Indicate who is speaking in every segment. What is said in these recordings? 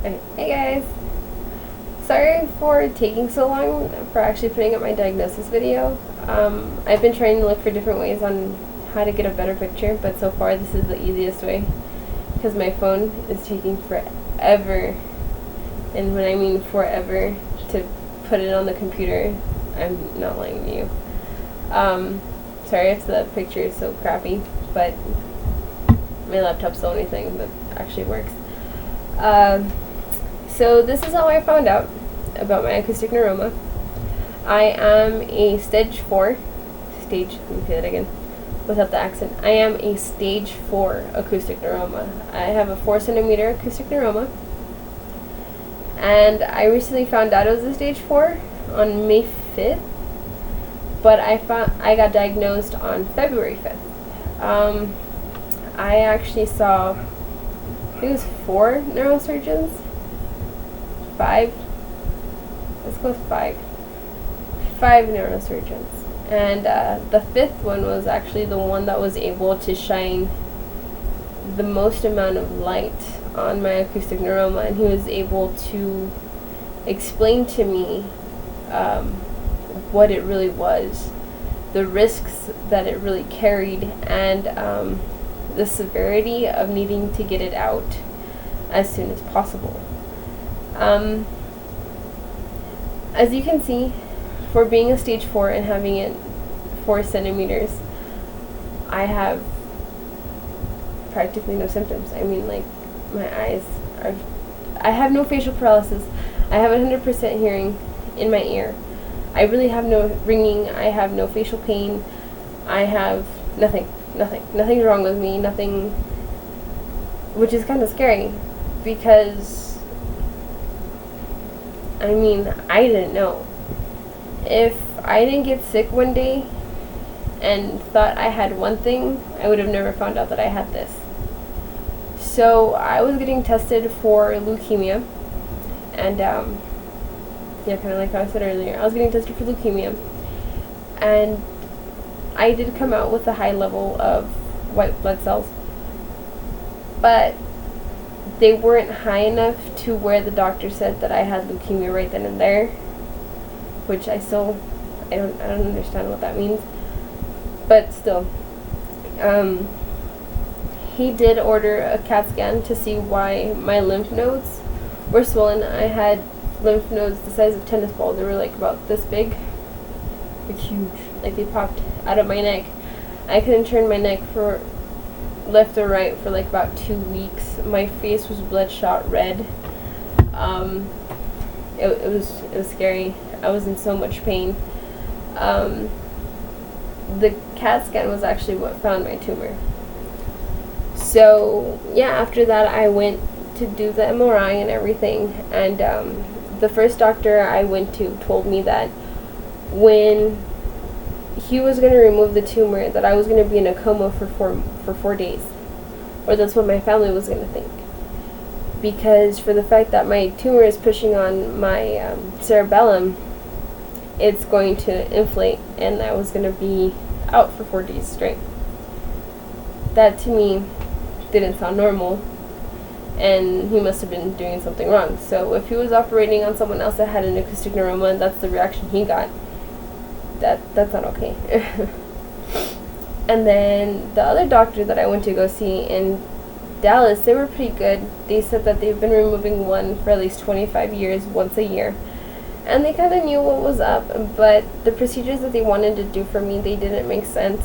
Speaker 1: Okay. Hey guys! Sorry for taking so long for actually putting up my diagnosis video. I've been trying to look for different ways on how to get a better picture, but so far this is the easiest way because my phone is taking forever, and when I mean forever, to put it on the computer. I'm not lying to you. Sorry if the picture is so crappy, but my laptop's the only thing that actually works. So this is how I found out about my acoustic neuroma. I am a let me say that again, without the accent. I am a stage 4 acoustic neuroma. I have a 4 centimeter acoustic neuroma, and I recently found out it was a stage 4 on May 5th, but I got diagnosed on February 5th. I actually saw, I think it was 4 neurosurgeons. 5. Let's go with 5. 5 neurosurgeons. And the 5th one was actually the one that was able to shine the most amount of light on my acoustic neuroma, and he was able to explain to me what it really was, the risks that it really carried, and the severity of needing to get it out as soon as possible. As you can see, for being a stage 4 and having it 4 centimeters, I have practically no symptoms. I mean, like, my eyes are, I have no facial paralysis. I have 100% hearing in my ear. I really have no ringing. I have no facial pain. I have nothing's wrong with me, nothing, which is kind of scary because, I mean, I didn't know. If I didn't get sick one day and thought I had one thing, I would have never found out that I had this. So I was getting tested for leukemia, and yeah, kind of like how I said earlier, I was getting tested for leukemia, and I did come out with a high level of white blood cells, but they weren't high enough to where the doctor said that I had leukemia right then and there, which I don't understand what that means, but still, he did order a CAT scan to see why my lymph nodes were swollen. I had lymph nodes the size of tennis balls. They were like about this big, like huge, like they popped out of my neck. I couldn't turn my neck for left or right for like about 2 weeks. My face was bloodshot red. It was scary. I was in so much pain. The CAT scan was actually what found my tumor. So yeah, after that I went to do the MRI and everything, and the first doctor I went to told me that when he was going to remove the tumor, that I was going to be in a coma for 4 days, or that's what my family was going to think, because for the fact that my tumor is pushing on my cerebellum, it's going to inflate, and I was going to be out for 4 days straight. That to me didn't sound normal, and he must have been doing something wrong. So if he was operating on someone else that had an acoustic neuroma and that's the reaction he got, that's not okay. And then the other doctor that I went to go see in Dallas, they were pretty good. They said that they've been removing one for at least 25 years, once a year. And they kind of knew what was up, but the procedures that they wanted to do for me, they didn't make sense.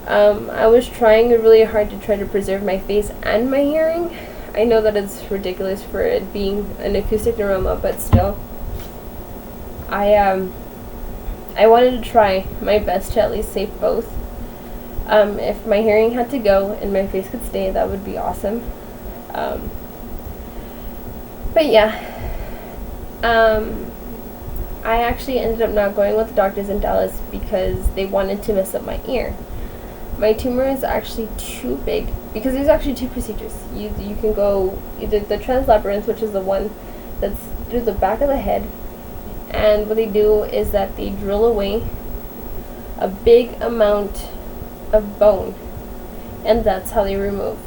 Speaker 1: I was trying really hard to try to preserve my face and my hearing. I know that it's ridiculous for it being an acoustic neuroma, but still, I wanted to try my best to at least save both. If my hearing had to go and my face could stay, that would be awesome. But yeah, I actually ended up not going with the doctors in Dallas because they wanted to mess up my ear. My tumor is actually too big, because there's actually 2 procedures. You can go either the translabyrinth, which is the one that's through the back of the head, and what they do is that they drill away a big amount of bone, and that's how they remove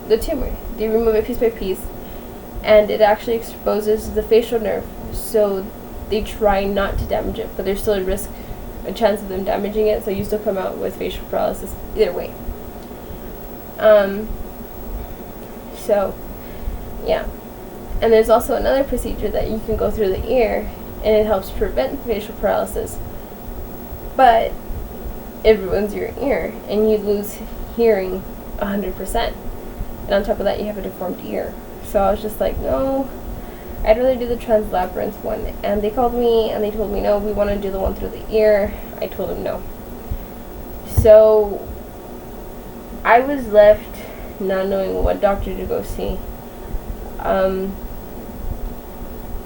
Speaker 1: the tumor. They remove it piece by piece, and it actually exposes the facial nerve, so they try not to damage it, but there's still a chance of them damaging it, so you still come out with facial paralysis either way. So yeah, and there's also another procedure that you can go through the ear, and it helps prevent facial paralysis, but it ruins your ear and you lose hearing 100%, and on top of that you have a deformed ear. So I was just like, no, I'd rather do the translabyrinth one. And they called me and they told me, no, we want to do the one through the ear. I told them no. So I was left not knowing what doctor to go see. I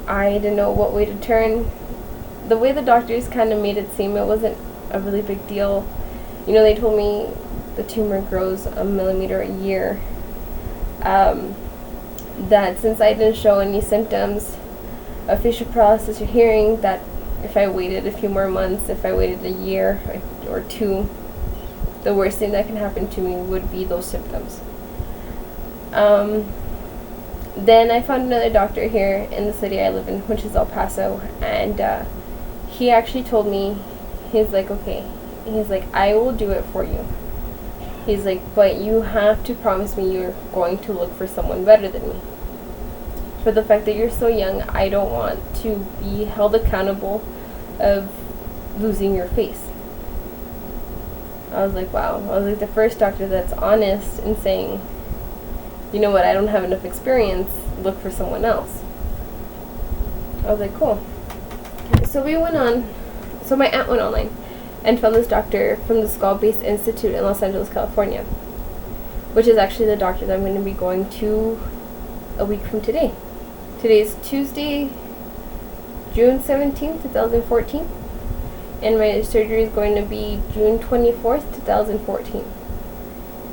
Speaker 1: didn't know what way to turn. The way the doctors kind of made it seem, it wasn't a really big deal. You know, they told me the tumor grows 1 millimeter a year. That since I didn't show any symptoms of facial paralysis or hearing, that if I waited a few more months, if I waited a year or two, the worst thing that can happen to me would be those symptoms. Then I found another doctor here in the city I live in, which is El Paso, and he actually told me, he's like, okay, he's like, I will do it for you. He's like, but you have to promise me you're going to look for someone better than me. For the fact that you're so young, I don't want to be held accountable of losing your face. I was like, wow. I was like, the first doctor that's honest and saying, you know what, I don't have enough experience, look for someone else. I was like, cool. So my aunt went online and found this doctor from the Skull-Based Institute in Los Angeles, California, which is actually the doctor that I'm going to be going to a week from today. Today is Tuesday, June 17th, 2014, and my surgery is going to be June 24th, 2014.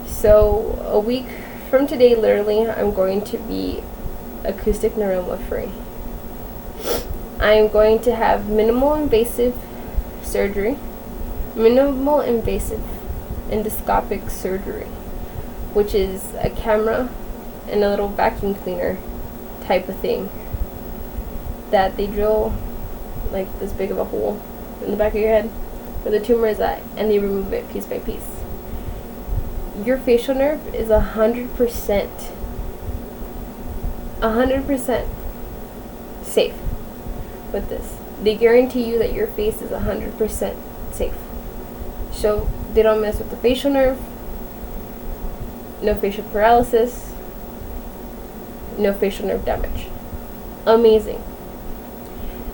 Speaker 1: So a week from today, literally, I'm going to be acoustic neuroma free. I'm going to have minimal invasive surgery, minimal invasive endoscopic surgery, which is a camera and a little vacuum cleaner type of thing that they drill like this big of a hole in the back of your head where the tumor is at, and they remove it piece by piece. Your facial nerve is 100% safe with this. They guarantee you that your face is 100% safe. So they don't mess with the facial nerve, no facial paralysis, no facial nerve damage. Amazing.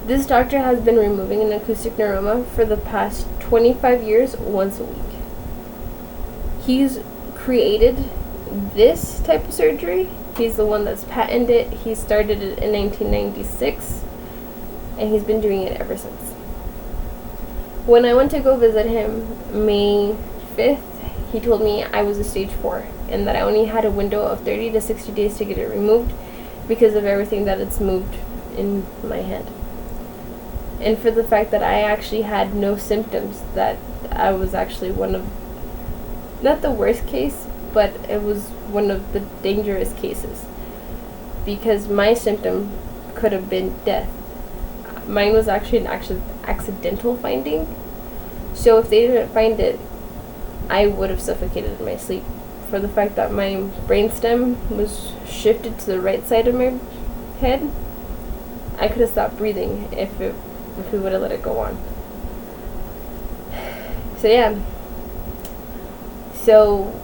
Speaker 1: This doctor has been removing an acoustic neuroma for the past 25 years once a week. He's created this type of surgery. He's the one that's patented it. He started it in 1996, and he's been doing it ever since. When I went to go visit him May 5th, he told me I was a stage 4 and that I only had a window of 30 to 60 days to get it removed because of everything that it's moved in my head. And for the fact that I actually had no symptoms, that I was actually one of, not the worst case, but it was one of the dangerous cases, because my symptom could have been death. Mine was actually an accidental finding, so if they didn't find it, I would have suffocated in my sleep. For the fact that my brainstem was shifted to the right side of my head, I could have stopped breathing if we would have let it go on. So yeah. So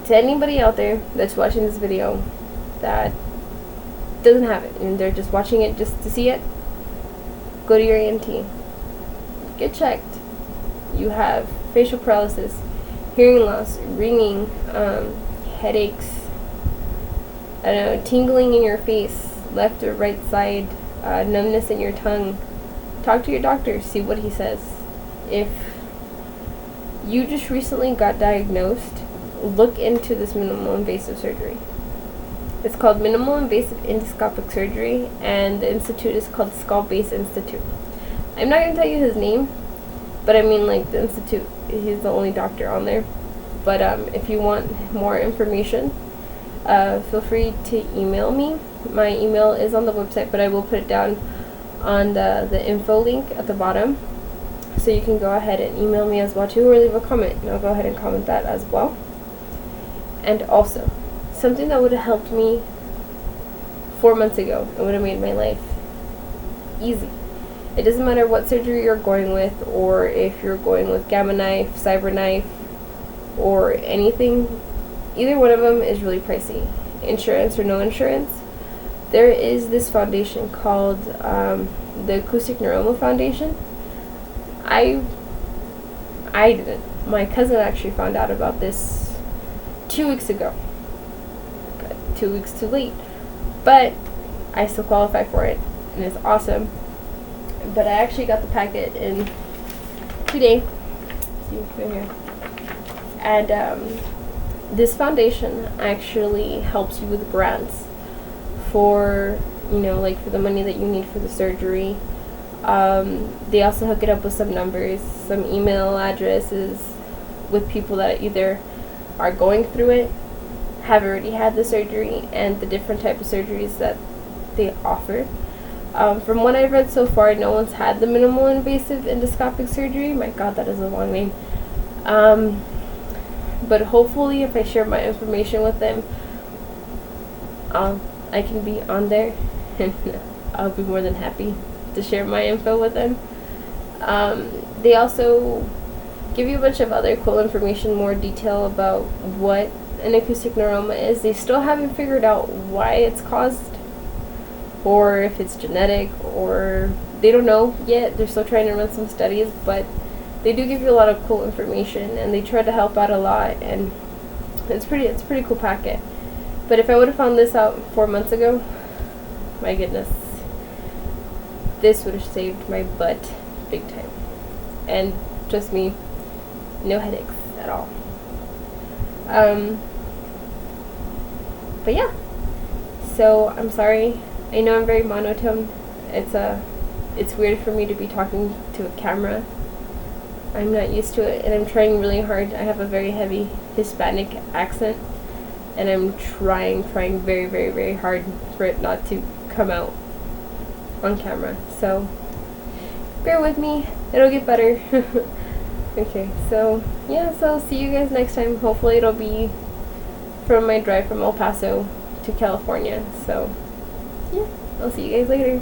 Speaker 1: to anybody out there that's watching this video that doesn't have it and they're just watching it just to see it, go to your ENT. Get checked. You have facial paralysis, hearing loss, ringing, headaches, I don't know, tingling in your face, left or right side, numbness in your tongue. Talk to your doctor, see what he says. If you just recently got diagnosed, look into this minimal invasive surgery. It's called Minimal Invasive Endoscopic Surgery, and the institute is called Skull-Based Institute. I'm not going to tell you his name, but I mean, like, the institute, he's the only doctor on there. But if you want more information, feel free to email me. My email is on the website, but I will put it down on the info link at the bottom. So you can go ahead and email me as well too, or leave a comment, and I'll go ahead and comment that as well. And also, something that would have helped me 4 months ago, it would have made my life easy. It doesn't matter what surgery you're going with, or if you're going with Gamma Knife, Cyber Knife, or anything. Either one of them is really pricey, insurance or no insurance. There is this foundation called the Acoustic Neuroma Foundation. I didn't. My cousin actually found out about this 2 weeks ago. 2 weeks too late. But I still qualify for it, and it's awesome. But I actually got the packet in today. See, right here. And this foundation actually helps you with grants for, like for the money that you need for the surgery. They also hook it up with some numbers, some email addresses with people that either are going through it, have already had the surgery, and the different type of surgeries that they offer. From what I've read so far, no one's had the minimal invasive endoscopic surgery. My God, that is a long name. But hopefully, if I share my information with them, I can be on there, and I'll be more than happy to share my info with them. They also give you a bunch of other cool information, more detail about what an acoustic neuroma is. They still haven't figured out why it's caused, or if it's genetic, or they don't know yet. They're still trying to run some studies, but they do give you a lot of cool information, and they try to help out a lot, and it's a pretty cool packet. But if I would have found this out 4 months ago, my goodness, this would have saved my butt big time. And trust me, no headaches at all. But yeah, so I'm sorry. I know I'm very monotone. It's weird for me to be talking to a camera. I'm not used to it, and I'm trying really hard. I have a very heavy Hispanic accent, and I'm trying very, very, very hard for it not to come out on camera. So bear with me. It'll get better. Okay, so yeah, so I'll see you guys next time. Hopefully it'll be from my drive from El Paso to California. So yeah, I'll see you guys later.